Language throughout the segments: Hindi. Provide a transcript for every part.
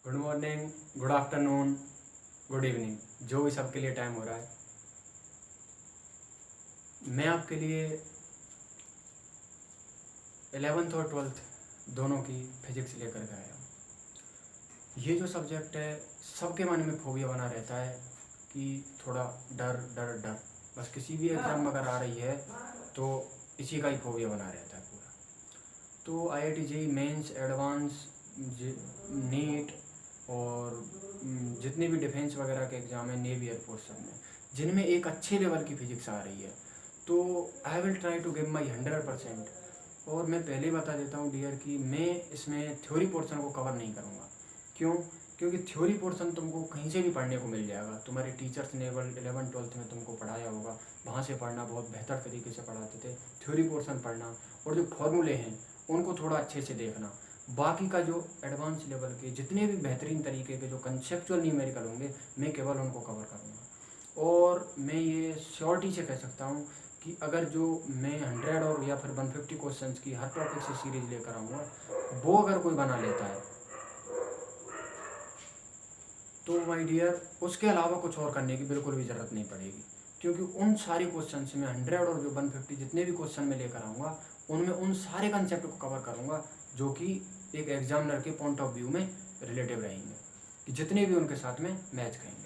Good morning, good afternoon, good evening, जो भी सबके लिए टाइम हो रहा है। मैं आपके लिए 11th और 12th दोनों की फिजिक्स लेकर के आया हूँ। ये जो सब्जेक्ट है सबके मन में फोबिया बना रहता है कि थोड़ा डर डर डर, बस किसी भी एग्ज़ाम अगर आ रही है तो इसी का ही फोबिया बना रहता है पूरा। तो IIT JEE mains, advance, NEET और जितने भी डिफेंस वगैरह के एग्ज़ाम है, नेवी, एयरफोर्स, सब में जिनमें एक अच्छे लेवल की फिजिक्स आ रही है, तो I will try to give my 100%। और मैं पहले ही बता देता हूँ डियर कि मैं इसमें थ्योरी पोर्शन को कवर नहीं करूँगा। क्यों? क्योंकि थ्योरी पोर्शन तुमको कहीं से भी पढ़ने को मिल जाएगा। तुम्हारे टीचर्स ने 11th-12th में तुमको पढ़ाया होगा, वहाँ से पढ़ना, बहुत बेहतर तरीके से पढ़ाते थे। थ्योरी पोर्शन पढ़ना और जो फॉर्मूले हैं उनको थोड़ा अच्छे से देखना। बाकी का जो एडवांस लेवल के जितने भी बेहतरीन तरीके के जो कंसेप्चुअल न्यूमेरिकल होंगे, मैं केवल उनको कवर करूँगा। और मैं ये श्योरिटी से कह सकता हूँ कि अगर जो मैं 100 और या फिर 150 क्वेश्चंस की हर टॉपिक से सीरीज लेकर आऊँगा, वो अगर कोई बना लेता है तो माय डियर उसके अलावा कुछ और करने की बिल्कुल भी ज़रूरत नहीं पड़ेगी। क्योंकि उन सारी क्वेश्चन से मैं 100 और जो 150 जितने भी क्वेश्चन मैं लेकर आऊँगा, उनमें उन सारे कंसेप्ट को कवर करूँगा जो कि एक एग्जामिनर के पॉइंट ऑफ व्यू में रिलेटिव रहेंगे, कि जितने भी उनके साथ में मैच करेंगे।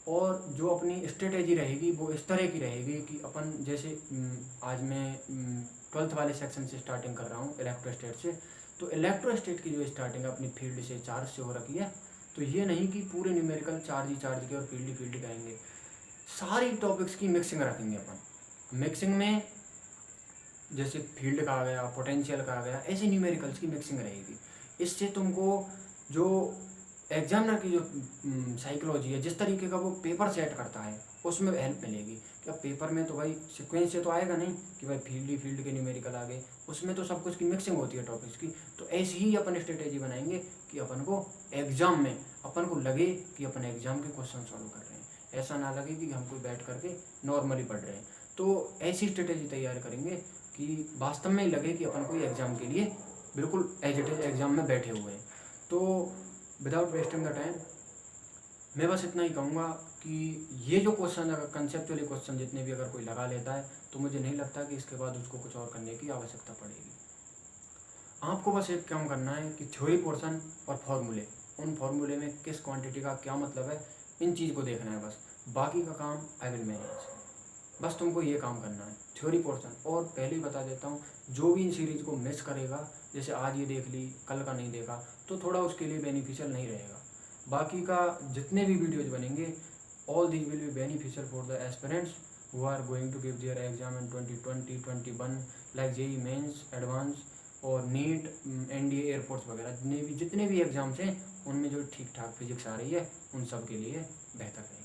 और जो अपनी स्ट्रेटेजी रहेगी वो इस तरह की रहेगी कि अपन जैसे आज मैं 12th वाले सेक्शन से स्टार्टिंग कर रहा हूँ, इलेक्ट्रोस्टेट से। तो इलेक्ट्रोस्टेट की जो स्टार्टिंग अपनी फील्ड से, चार्ज से हो रखी है। तो ये नहीं कि पूरे न्यूमेरिकल चार्ज ही चार्ज के और फील्ड ही फील्ड के आएंगे, सारी टॉपिक्स की मिक्सिंग रखेंगे अपन। मिक्सिंग में जैसे फील्ड का आ गया, पोटेंशियल का आ गया, ऐसे न्यूमेरिकल्स की मिक्सिंग रहेगी। इससे तुमको जो एग्जामिनर की जो साइकोलॉजी है, जिस तरीके का वो पेपर सेट करता है, उसमें हेल्प मिलेगी। कि अब पेपर में तो भाई सीक्वेंस से तो आएगा नहीं कि भाई फील्ड ही फील्ड के न्यूमेरिकल आ गए, उसमें तो सब कुछ की मिक्सिंग होती है टॉपिक्स की। तो ऐसी ही अपन स्ट्रेटेजी बनाएंगे कि अपन को एग्जाम में अपन को लगे कि अपन एग्जाम के क्वेश्चन सॉल्व कर रहे हैं, ऐसा ना लगे कि हम कोई बैठ करके नॉर्मली पढ़ रहे हैं। तो ऐसी स्ट्रेटेजी तैयार करेंगे कि वास्तव में ही लगे कि अपन कोई एग्ज़ाम के लिए बिल्कुल एज इट इज एग्ज़ाम में बैठे हुए हैं। तो विदाउट वेस्टिंग द टाइम मैं बस इतना ही कहूँगा कि ये जो क्वेश्चन, अगर कंसेप्चुअली क्वेश्चन जितने भी अगर कोई लगा लेता है, तो मुझे नहीं लगता कि इसके बाद उसको कुछ और करने की आवश्यकता पड़ेगी। आपको बस एक काम करना है कि थ्योरी पोर्शन और फॉर्मूले, उन फॉर्मूले में किस क्वांटिटी का क्या मतलब है, इन चीज़ को देखना है बस। बाकी का काम आई विल मैनेज। बस तुमको ये काम करना है, थ्योरी पोर्शन। और पहले ही बता देता हूँ, जो भी इन सीरीज़ को मिस करेगा, जैसे आज ये देख ली, कल का नहीं देखा, तो थोड़ा उसके लिए बेनिफिशियल नहीं रहेगा। बाकी का जितने भी वीडियोज बनेंगे, all these will be beneficial for the aspirants who are going to give their exam in 2020-21, like JEE mains, advance और नीट, NDA, एयरफोर्स वगैरह। जितने भी एग्ज़ाम्स हैं उनमें जो ठीक ठाक फिजिक्स आ रही है, उन सब के लिए बेहतर रहेंगे।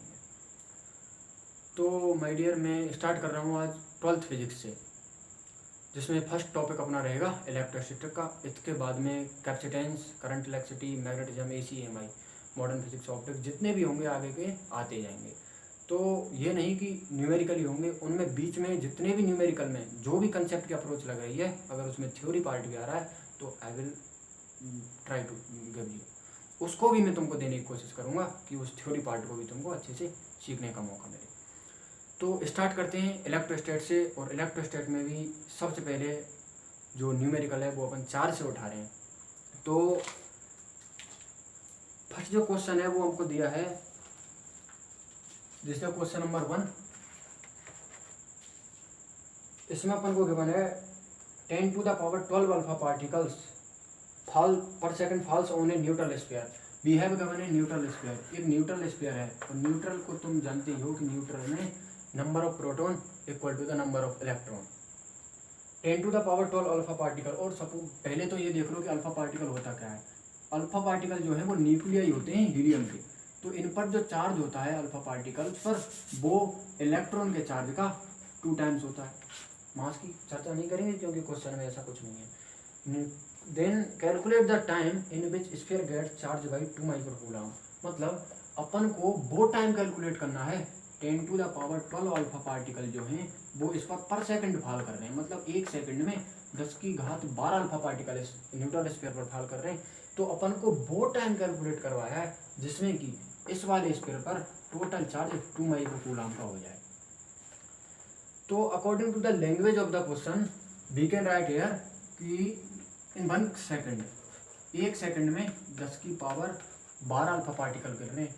तो माय डियर मैं स्टार्ट कर रहा हूँ आज 12th फिजिक्स से, जिसमें फर्स्ट टॉपिक अपना रहेगा इलेक्ट्रोस्टैटिक का। इसके बाद में capacitance, current, electricity, magnetism, AC, EMI, modern physics, optics, जितने भी होंगे आगे के आते जाएंगे। तो ये नहीं कि न्यूमेरिकल होंगे, उनमें बीच में जितने भी न्यूमेरिकल में जो भी कंसेप्ट की अप्रोच लग रही है, अगर उसमें थ्योरी पार्ट भी आ रहा है, तो I will try to give you, उसको भी मैं तुमको देने की कोशिश करूँगा कि उस थ्योरी पार्ट को भी तुमको अच्छे से सीखने का मौका मिले। तो स्टार्ट करते हैं इलेक्ट्रोस्टैट से। और इलेक्ट्रोस्टैट में भी सबसे पहले जो न्यूमेरिकल है वो अपन 4 से उठा रहे हैं। तो फर्स्ट जो क्वेश्चन है वो हमको दिया है, जिसका क्वेश्चन नंबर 1, इसमें अपन को गिवन है 10⁻12 alpha particles fall per second falls on a neutral sphere. We have given a neutral sphere. एक न्यूट्रल स्फीयर है, और न्यूट्रल को तुम जानते हो कि न्यूट्रल में number of proton equal to the number of electron. 10⁻12 alpha particle. और सपोज पहले तो ये देख लो कि अल्फा पार्टिकल होता क्या है। अल्फा पार्टिकल जो है वो न्यूक्लियाई होते हैं हीलियम के। तो इन पर जो चार्ज होता है अल्फा पार्टिकल्स पर, वो इलेक्ट्रॉन के चार्ज का 2 टाइम्स होता है। मास की चर्चा नहीं करेंगे क्योंकि क्वेश्चन में ऐसा कुछ नहीं है। Then calculate the time in which sphere gets charge by 2 micro coulomb. मतलब अपन को वो टाइम कैलकुलेट करना है 10 to the power 12 alpha particle जो हैं वो इस पर सेकंड फॉल कर रहे हैं, मतलब एक सेकंड में 10 की घात 12 अल्फा पार्टिकल इस न्यूटन स्फीयर पर फॉल कर रहे हैं। तो अपन को वो टाइम कैलकुलेट करवाया है जिसमें कि इस वाले स्फीयर पर टोटल चार्ज 2 माइक्रो कूलम का हो जाए। तो according to the language of the question we can write here कि इन 1 सेकंड, एक सेकंड में 10 की पावर 12 अल्फा पार्टिकल गिर रहे हैं,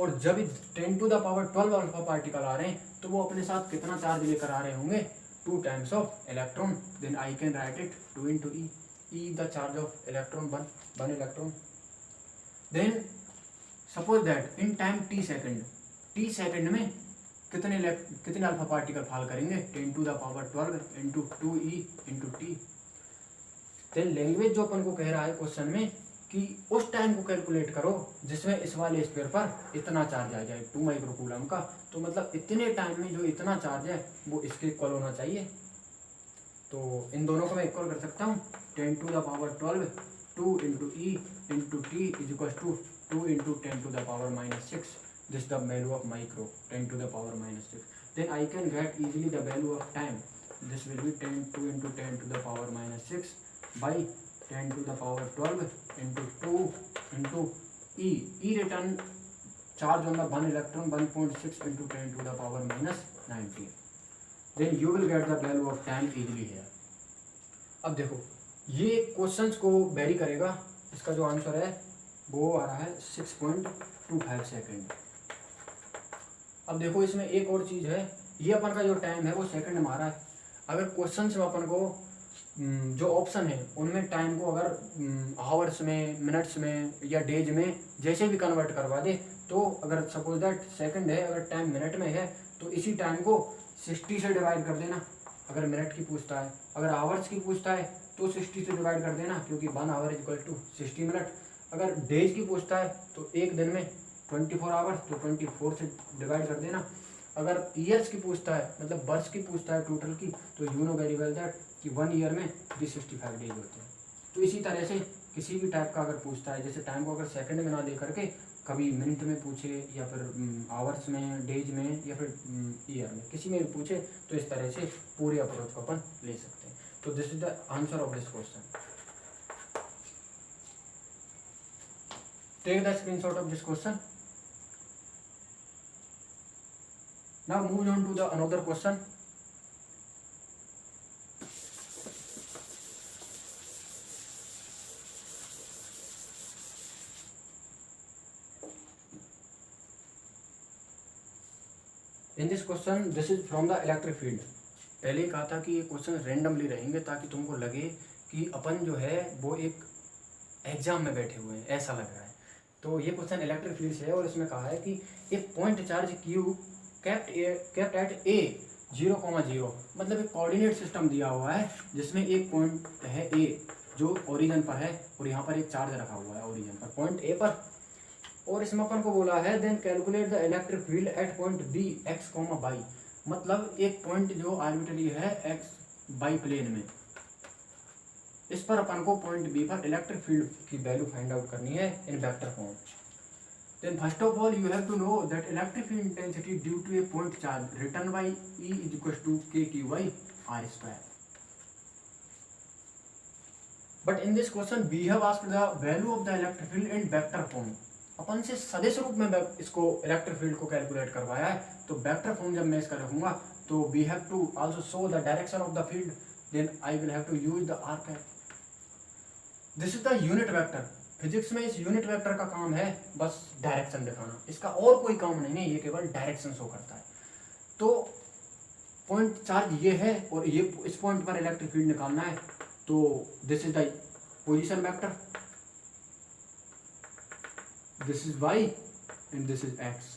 और जब 10 to the power 12 alpha particle आ रहे हैं तो वो अपने साथ कितना चार्ज लेकर आ रहे होंगे, 2 times of electron. Then I can write it 2 into e the charge of electron, one electron. Then suppose that in time t second में कितने अल्फा पार्टिकल फॉल करेंगे, 10 to the power 12 into 2e into t. Then language जो अपन को कह रहा है क्वेश्चन में कि उस टाइम को कैलकुलेट करो जिसमें इस वाले स्फीयर पर इतना चार्ज आ जाए 2 माइक्रो कूलम का। तो मतलब इतने टाइम में जो इतना चार्ज है वो इसके इक्वल होना चाहिए। तो इन दोनों को मैं इक्वल कर सकता हूँ, 10 to the power 12 2 into e into t is equal to 2 into 10 to the power -6। This the value of micro, 10 to the power -6. Then I can get easily the value of time. This will be 2 into 10 to the power -6 by 10 to the power 12 into 2 into E. E return charge on the one electron 1.6 into 10 to the power -19. Then you will get the value of time easily here. अब देखो ये क्वेश्चंस को वेरी करेगा, इसका जो आंसर है वो आ रहा है 6.25 सेकेंड। अब देखो इसमें एक और चीज़ है, ये अपन का जो टाइम है वो सेकंड में आ रहा है। अगर क्वेश्चन में अपन को जो ऑप्शन है उनमें टाइम को अगर आवर्स में, मिनट्स में या डेज में जैसे भी कन्वर्ट करवा दे, तो अगर सपोज दैट सेकंड है, अगर टाइम मिनट में है तो इसी टाइम को 60 से डिवाइड कर देना। अगर मिनट की पूछता है, अगर आवर्स की पूछता है तो 60 से डिवाइड कर देना, क्योंकि 1 आवर इक्वल टू 60 मिनट। अगर डेज की पूछता है तो एक दिन में 24 आवर्स, तो 24 से डिवाइड कर देना। अगर ईयर्स की पूछता है, मतलब वर्ष की पूछता है टोटल की, तो you know very well that कि 1 ईयर में 365 डेज होते हैं। तो इसी तरह से किसी भी टाइप का अगर पूछता है, जैसे टाइम को अगर सेकंड में ना दे करके कभी मिनट में पूछे या फिर आवर्स में, डेज में या फिर ईयर में, किसी में भी पूछे, तो इस तरह से पूरे अप्रोच को अपन ले सकते हैं। तो this is the answer of this question. Take the screenshot of this question. Now move on to the another question. In this question, this is from the electric field. पहले कहा था कि ये क्वेश्चन रेंडमली रहेंगे ताकि तुमको लगे कि अपन जो है वो एक एग्जाम में बैठे हुए हैं, ऐसा लग रहा है। तो ये क्वेश्चन इलेक्ट्रिक फील्ड से है और इसमें कहा है कि एक point charge Q kept at A 0,0, मतलब एक कोऑर्डिनेट सिस्टम दिया हुआ है जिसमें एक पॉइंट है A जो ओरिजिन पर है और यहाँ पर एक चार्ज रखा हुआ है ओरिजिन पर, पॉइंट A पर। और इसमें अपन को बोला है then calculate the electric field at point B x, y, मतलब एक पॉइंट जो आर्बिट्ररी है x बाई प्लेन में, इस पर अपन को पॉइंट B पर इलेक्ट्रिक फील्ड की वैल्यू फाइंड आउट करनी है in vector form. Then first of all you have to know that electric field intensity due to a point charge written by E is equals to kq by r square. But in this question we have asked the value of the electric field in vector form. अपन से सदिश रूप में इसको इलेक्ट्रिक फील्ड को कैलकुलेट करवाया है, तो वेक्टर फॉर्म जब मैं इसका रखूंगा तो we have to also show the direction of the field, then I will have to use the r cap. This is the unit vector. Physics में इस यूनिट वेक्टर का काम है बस डायरेक्शन दिखाना, इसका और कोई काम नहीं है, ये केवल डायरेक्शन शो करता है। तो पॉइंट चार्ज ये है और ये इस पॉइंट पर इलेक्ट्रिक फील्ड निकालना है, तो this is the position vector, this is y and this is x।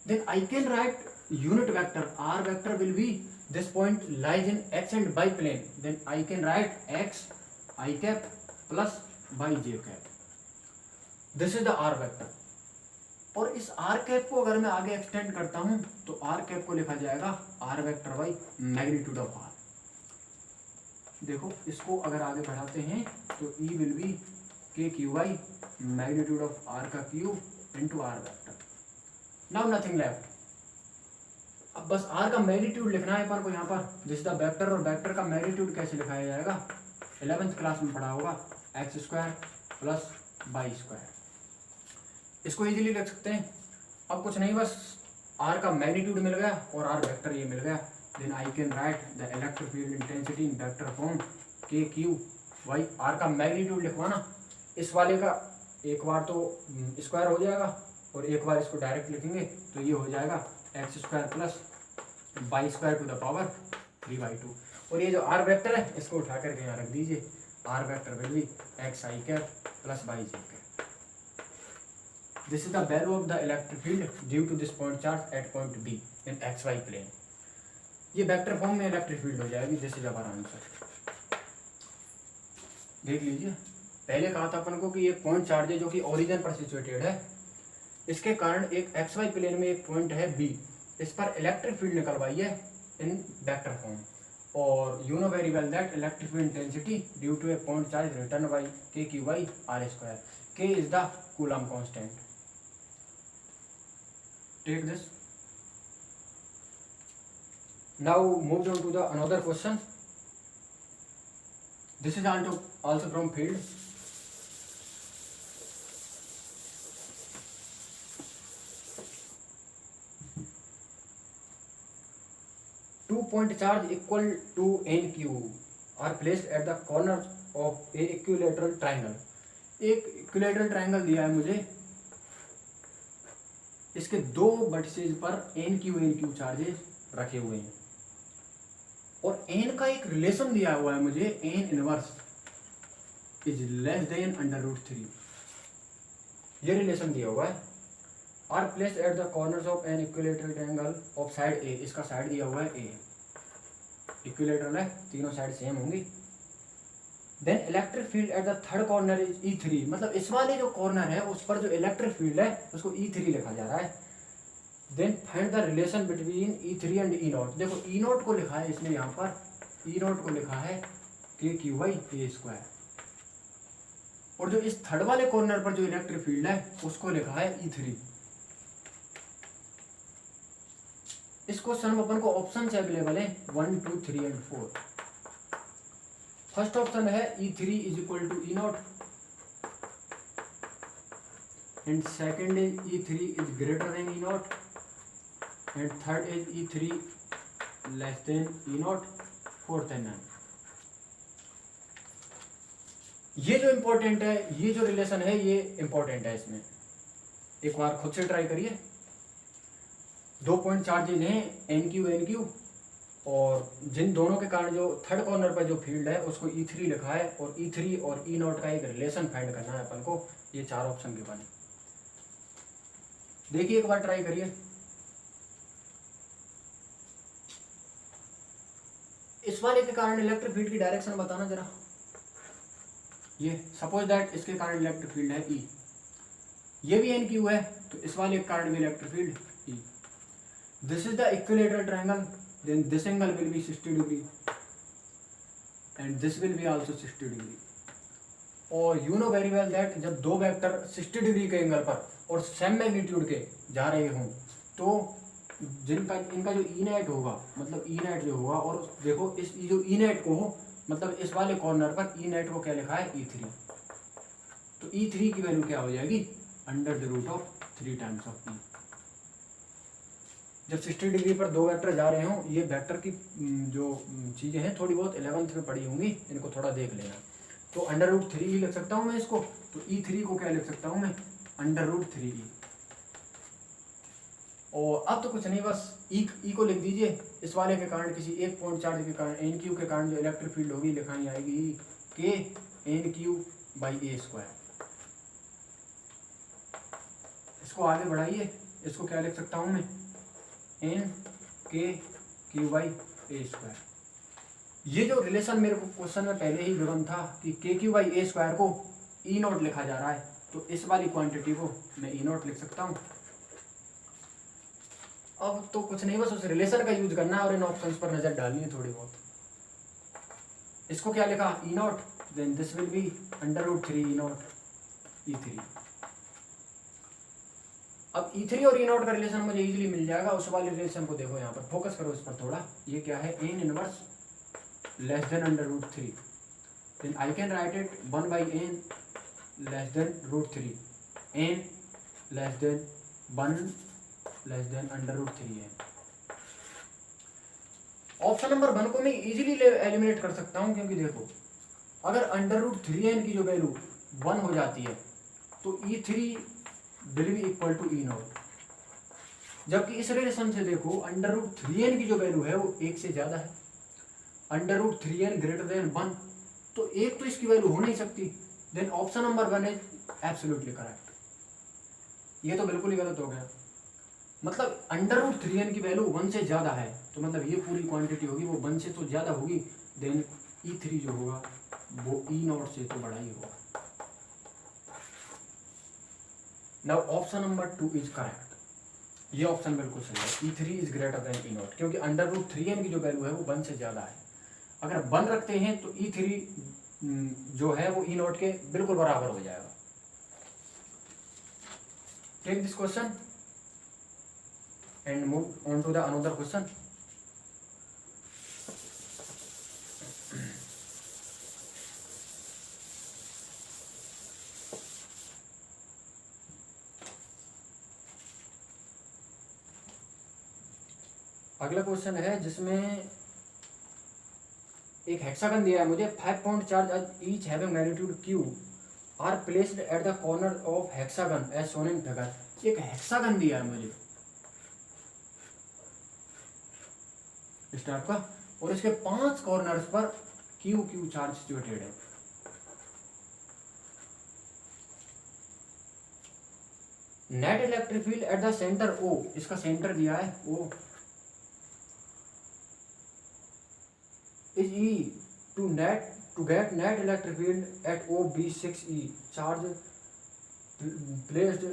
Then I can write unit vector r vector will be this point lies in x and y plane, then I can write x I cap plus y j cap. This is the r vector. और इस r cap को अगर मैं आगे एक्सटेंड करता हूं तो r cap को लिखा जाएगा r vector by magnitude of r। देखो इसको अगर आगे बढ़ाते हैं तो E will be k q y magnitude of r का q into r vector. Now nothing left. अब बस r का मैग्नीट्यूड लिखना है अपन को यहाँ पर. दिस द वेक्टर, और वेक्टर का मैग्नीट्यूड कैसे लिखाया जाएगा? 11th क्लास में पढ़ा होगा, x square plus y square. इसको इजीली लिख सकते हैं. अब कुछ नहीं, बस r का मैग्नीट्यूड मिल गया और r वेक्टर ये मिल गया. Then I can write the electric field intensity in vector form k q y. r का मैग्नीट्यूड लिखवाना, इस वाले का एक बार तो स्क्वायर हो जाएगा और एक बार इसको डायरेक्ट लिखेंगे तो ये हो जाएगा x square plus y square to the power 3/2. और ये जो r वेक्टर है इसको उठा करके यहाँ रख दीजिए. r vector will be x i cap plus y j cap. This is the value of the electric field due to this point charge at point B in x y plane. ये वेक्टर फॉर्म में इलेक्ट्रिक फील्ड हो जाएगी. This is our answer. देख लीजिए, पहले कहा था अपन को कि एक पॉइंट चार्ज है जो कि ओरिजिन पर सिचुएटेड है. इसके कारण एक एक्स वाई प्लेन में एक पॉइंट है बी, इस पर इलेक्ट्रिक फील्ड निकलवाई है इन वेक्टर फॉर्म. और you know very well that electric field intensity due to a point charge written by k q by r square. K is the Coulomb constant. Take this. Now move on to the another question. This is also from field. Two point charge equal to NQ are placed at the corner of a equilateral triangle. एक इक्विलेटरल ट्रायंगल दिया है मुझे, इसके दो वर्टिसेज पर NQ चार्जेस रखे हुए हैं और n का एक रिलेशन दिया हुआ है मुझे, n inverse is less than √3. ये रिलेशन दिया हुआ है. Are placed at the corners of an equilateral triangle of side A. इसका साइड दिया हुआ है ए. इक्विलेटरल है, तीनों साइड सेम होंगी. Then electric field at the third corner is E3. मतलब इस वाले जो कॉर्नर है उस पर जो इलेक्ट्रिक फील्ड है उसको E3 लिखा जा रहा है. Then find the relation between E3 and E0. देखो E0 को लिखा है इसने यहाँ पर, E0 को लिखा है KQ/A². और जो इस थर्ड वाले कॉर्नर पर जो इलेक्ट्रिक फील्ड है उसको लिखा है E3. इस क्वेश्चन में अपन को ऑप्शन अवेलेबल है 1, 2, 3 एंड 4. फर्स्ट ऑप्शन है E3 is equal to E0 and second is E3 is greater than E0 and third is E3 less than E0, fourth and nine. ये जो इंपॉर्टेंट है, ये जो रिलेशन है ये इंपॉर्टेंट है. इसमें एक बार खुद से ट्राई करिए. दो पॉइंट चार्जेज हैं NQ और जिन दोनों के कारण जो थर्ड कॉर्नर पर जो फील्ड है उसको E3 लिखा है और E3 और E0 का एक रिलेशन फाइंड करना है अपन को. ये चार ऑप्शन के बने. देखिए एक बार ट्राई करिए. इस वाले के कारण इलेक्ट्रिक फील्ड की डायरेक्शन बताना जरा. ये सपोज दैट इसके कारण इलेक्ट्रिक फील्ड है E. ये भी NQ है तो इस वाले के कारण भी electric field E. This is the equilateral triangle. Then this angle will be 60 degree and this will be also 60 degree. और you know very well that जब दो वेक्टर 60 डिग्री के एंगल पर और सेम मैग्नीट्यूड के जा रहे हों तो जिनका इनका जो ई नेट होगा, मतलब ई नेट जो होगा, और देखो इस जो ई नेट को हो, मतलब इस वाले कॉर्नर पर ई नेट को क्या लिखा है E3. तो E3 की वैल्यू क्या हो जाएगी? √3 टाइम्स ऑफ E. जब 60 डिग्री पर दो वेक्टर जा रहे हों, ये वेक्टर की जो चीज़ें हैं थोड़ी बहुत 11th में पढ़ी होंगी, इनको थोड़ा देख लेना. तो √3 ही लिख सकता हूँ मैं इसको. तो E3 को क्या लिख सकता हूँ मैं? √3E. और अब तो कुछ नहीं, बस ई को लिख दीजिए. इस वाले के कारण किसी एक पॉइंट चार्ज के कारण NQ के कारण जो इलेक्ट्रिक फील्ड होगी लिखानी आएगी KNQ/A². इसको आगे बढ़ाइए. इसको क्या लिख सकता हूँ मैं? NKQ/A². ये जो रिलेशन मेरे को क्वेश्चन में पहले ही गिवन था कि KQ/A² को E0 लिखा जा रहा है, तो इस वाली क्वांटिटी को मैं E0 लिख सकता हूँ. अब तो कुछ नहीं, बस उस रिलेशन का यूज करना है और इन ऑप्शंस पर नजर डालनी है थोड़ी बहुत. इसको क्या लिखा? E0. Then this will be √3 E0 E3. अब E3 और E0 का रिलेशन मुझे इजीली मिल जाएगा। उस वाले रिलेशन को देखो, यहाँ पर फोकस करो इस पर थोड़ा। ये क्या है, n inverse less than √3, then I can write it 1/n less than √3, n less than 1 less than √3 है। ऑप्शन नंबर 1 को मैं इजीली एलिमिनेट कर सकता हूँ, क्योंकि देखो अगर √3n की जो वैल्यू 1 हो जाती है तो E3 will be equal to E0, जबकि इस रिलेशन से देखो √3n की जो वैल्यू है वो 1 से ज्यादा है, √3n ग्रेटर देन 1, तो एक तो इसकी वैल्यू हो नहीं सकती। Then option number 1 is absolutely correct. ये तो बिल्कुल ही गलत हो गया, मतलब √3n की वैल्यू 1 से ज्यादा है, तो मतलब ये पूरी क्वांटिटी होगी वो 1 से तो ज्यादा होगी, देन E3 जो होगा वो E0 से तो बड़ा ही होगा। Now option number 2 is correct, ये ऑप्शन बिल्कुल सही है। E3 is greater than E0, क्योंकि √3n की जो वैल्यू है वो 1 से ज्यादा है। अगर 1 रखते हैं तो E3 जो है वो E0 के बिल्कुल बराबर हो जाएगा। Take this question and move on to the another question. अगला क्वेश्चन है जिसमें एक हेक्सागन दिया है मुझे, 5 point charge each having magnitude Q are placed at the corner of hexagon as shown in figure. एक हेक्सागन दिया है मुझे इस टाइप का, और इसके 5 कॉर्नर्स पर Q चार्ज सिचुएटेड है। Net electric field at the centre O, इसका सेंटर दिया है O is E to get net electric field at O be 6E charge placed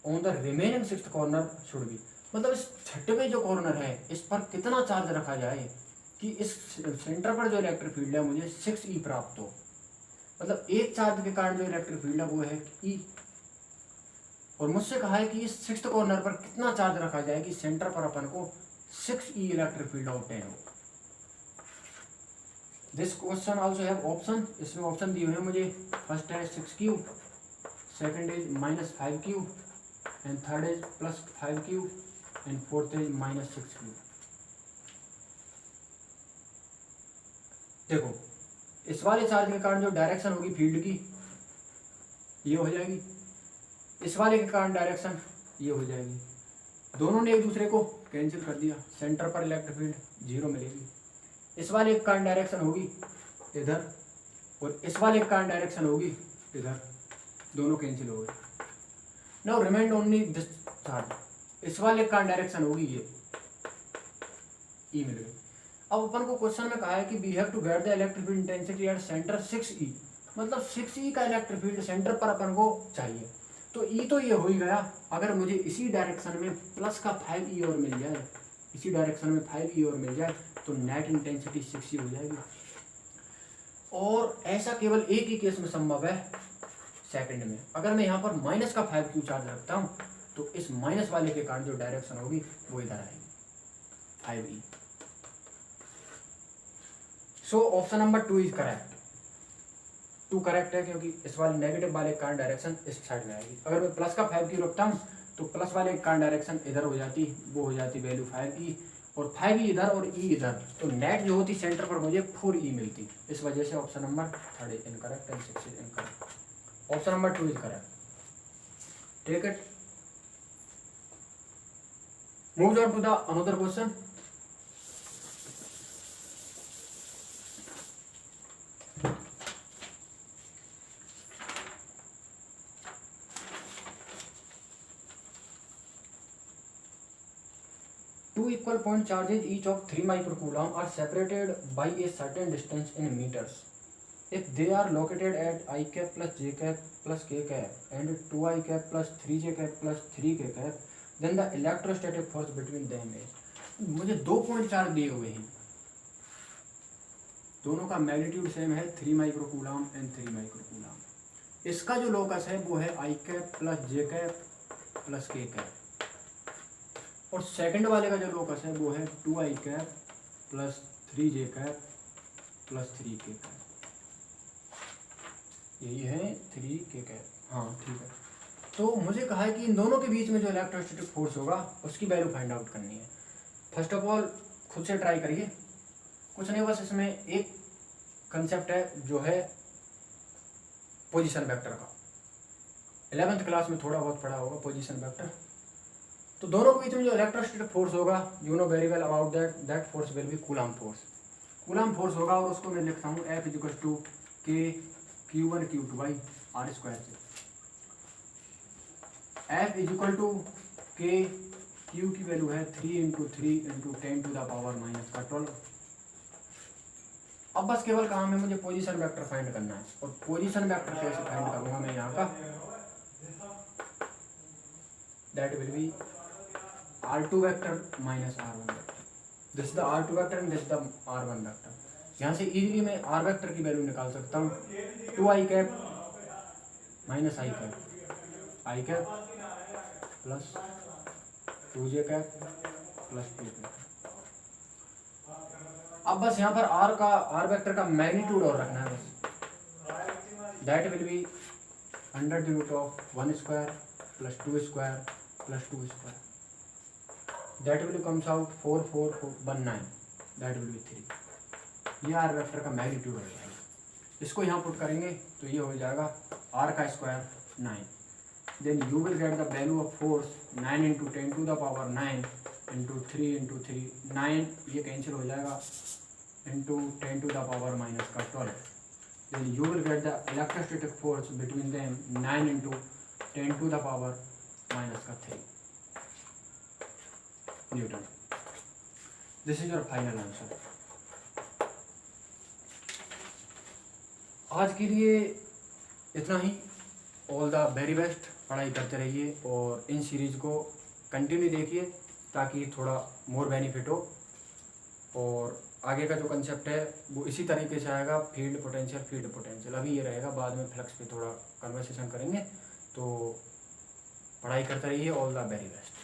on the remaining 6th corner should be। मतलब इस छठवें जो कॉर्नर है इस पर कितना चार्ज रखा जाए कि इस सेंटर पर जो इलेक्ट्रिक फील्ड है मुझे 6E प्राप्त हो। मतलब एक चार्ज के कारण जो इलेक्ट्रिक फील्ड है वो है E, और मुझसे कहा है कि इस 6th कॉर्नर पर कितना चार्ज रखा जाए कि सेंटर पर अपन को 6E इलेक्ट्रिक फील्ड ऑब्टेन हो। This question also have option, इसमें ऑप्शन दिए हुए हैं मुझे। फर्स्ट है 6Q, second is -5Q, and third is +5Q, and fourth is -6Q। देखो इस वाले चार्ज के कारण जो डायरेक्शन होगी फील्ड की ये हो जाएगी, इस वाले के कारण डायरेक्शन ये हो जाएगी। दोनों ने एक दूसरे को कैंसिल कर दिया, सेंटर पर इलेक्ट्रिक फील्ड 0 मिलेगी। इस वाले के कारण डायरेक्शन होगी इधर, और इस वाले के कारण डायरेक्शन होगी इधर, दोनों कैंसिल हो गए। Now remained only this charge, इस वाले के कारण डायरेक्शन होगी ये E मिल गई। अब अपन को क्वेश्चन में कहा है कि we have to get the electric field intensity at centre 6E, मतलब 6E का इलेक्ट्रिक फील्ड सेंटर पर अपन को चाहिए। तो E तो ये हो ही गया, अगर मुझे इसी डायरेक्शन में प्लस का 5E और मिल जाए, इसी डायरेक्शन में 5E और मिल जाए तो नेट इंटेंसिटी 6E हो जाएगी। और ऐसा केवल एक ही केस में संभव है, सेकंड में। अगर मैं यहाँ पर माइनस का 5Q चार्ज रखता हूँ तो इस माइनस वाले के कारण जो डायरेक्शन होगी वो इधर आएगी 5E। So option number 2 is correct. 2 correct है क्योंकि इस वाले नेगेटिव वाले के कारण डायरेक्शन इस साइड में आएगी। अगर मैं प्लस का 5Q रखता हूँ तो प्लस वाले के कारण डायरेक्शन इधर हो जाती, वो हो जाती वैल्यू 5E, और 5E इधर और E इधर, तो नेट जो होती सेंटर पर मुझे 4E मिलती। इस वजह से option number 3 is incorrect and 6 is incorrect. Option number 2 is correct. Take it, move on to the another question. Two equal point charges each of 3 microcoulomb are separated by a certain distance in meters. If they are located at I cap plus j cap plus k cap and 2I cap plus 3j cap plus 3k cap, then the electrostatic force between them is। मुझे 2 पॉइंट चार्ज दिए हुए हैं, दोनों का मैग्नीट्यूड सेम है 3 माइक्रोकूलम एंड 3 माइक्रोकूलम। इसका जो लोकस है वो है I cap plus j cap plus के कैप, और सेकंड वाले का जो लोकस है वो है 2i cap plus 3j cap plus 3k cap, यही है 3k कैप। हाँ ठीक है। तो मुझे कहा है कि इन दोनों के बीच में जो इलेक्ट्रोस्टैटिक फोर्स होगा उसकी वैल्यू फाइंड आउट करनी है। फर्स्ट ऑफ ऑल खुद से ट्राई करिए, कुछ नहीं, बस इसमें एक कंसेप्ट है जो है पोजीशन वेक्टर का, 11th क्लास में थोड़ा बहुत पढ़ा होगा पोजीशन वेक्टर। तो दोनों के बीच में जो इलेक्ट्रोस्टैटिक फोर्स होगा, you know very well about that force will be coulomb force. Coulomb force होगा और उसको मैं लिखता हूँ F equal to k Q1 Q2 by r square से। F equal to k Q की वैल्यू है 3 × 3 × 10 टू द पावर माइनस का 12। अब बस केवल काम है मुझे पोजीशन वेक्टर फाइंड करना है, और पोजीशन वेक्टर कैसे फाइंड करूंगा मैं यहाँ का, that will B R2 vector minus R1 vector. This is the R2 vector and this is the R1 vector. यहाँ से इजीली मैं R वेक्टर की वैल्यू निकाल सकता हूँ, 2i cap minus i cap plus 2j cap plus 2 cap. अब बस यहाँ पर R वेक्टर का मैग्नीट्यूड और रखना है बस, that will be under the root of 1 square plus 2 square plus 2 square, that will comes out 4 4 4 1 9, that will be 3। ये R वेक्टर का मैग्नीट्यूड हो जाएगा। इसको यहाँ पुट करेंगे तो ये हो जाएगा R का square 9, then you will get the value of force 9 × 10 to the power 9 × 3 × 3 9, ये कैंसिल हो जाएगा, into 10 to the power minus का 12, then you will get the electrostatic force between them 9 × 10 to the power minus का 3 newton. This is your final answer. आज के लिए इतना ही। ऑल द वेरी बेस्ट, पढ़ाई करते रहिए और इन सीरीज को कंटिन्यू देखिए ताकि थोड़ा मोर बेनिफिट हो, और आगे का जो कंसेप्ट है वो इसी तरीके से आएगा, फील्ड पोटेंशियल। अभी ये रहेगा, बाद में फ्लक्स पे थोड़ा कन्वर्सेशन करेंगे। तो पढ़ाई करते रहिए। All the very best.